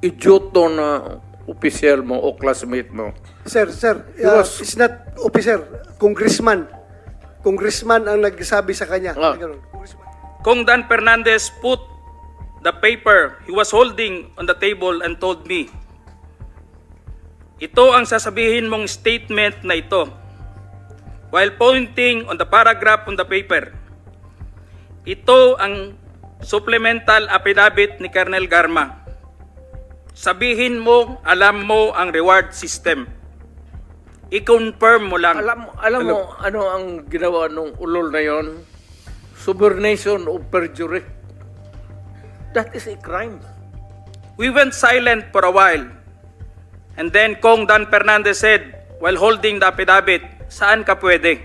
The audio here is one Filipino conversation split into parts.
idyoto na opisyal mo o classmate mo. Sir, it's not officer, congressman. Congressman ang nagsabi sa kanya. Ganun. Congressman. Kung Dan Fernandez put the paper he was holding on the table and told me, ito ang sasabihin mong statement na ito, while pointing on the paragraph on the paper. Ito ang supplemental affidavit ni Colonel Garma. Sabihin mo, alam mo ang reward system. I-confirm mo lang. Alam mo ano ang ginawa nung ulol na yon? Subornation of perjury. That is a crime. We went silent for a while. And then Kong Dan Fernandez said, while holding the affidavit, saan ka pwede?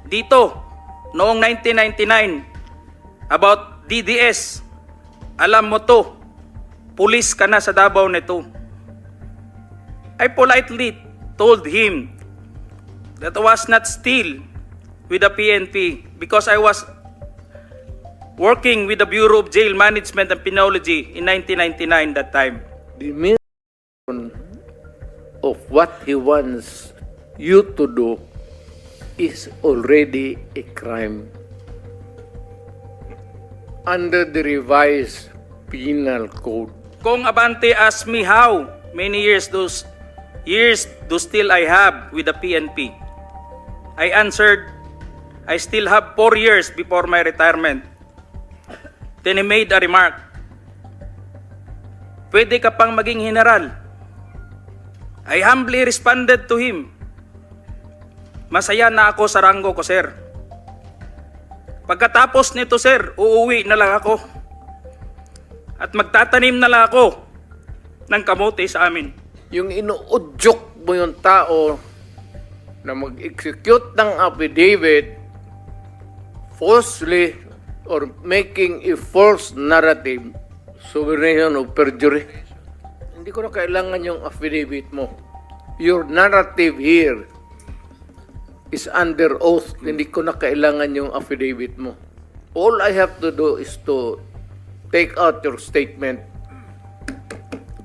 Dito, noong 1999, about DDS, alam mo to, pulis ka na sa Davao nito. I politely told him that I was not still with the PNP because I was working with the Bureau of Jail Management and Penology in 1999 that time. The meaning of what he wants you to do is already a crime under the revised penal code. Kung Abante asked me how many years those still I have with the PNP, I answered, I still have 4 years before my retirement. Then he made a remark, pwede ka pang maging general. I humbly responded to him, masaya na ako sa ranggo ko, sir. Pagkatapos nito, sir, uuwi na lang ako. At magtatanim na lang ako ng kamote sa amin. Yung inuudyok mo yung tao na mag-execute ng affidavit falsely or making a false narrative, subornation of perjury. Hindi ko na kailangan yung affidavit mo. Your narrative here is under oath. Hindi ko na kailangan yung affidavit mo. All I have to do is to take out your statement,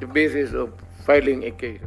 the basis of filing a case.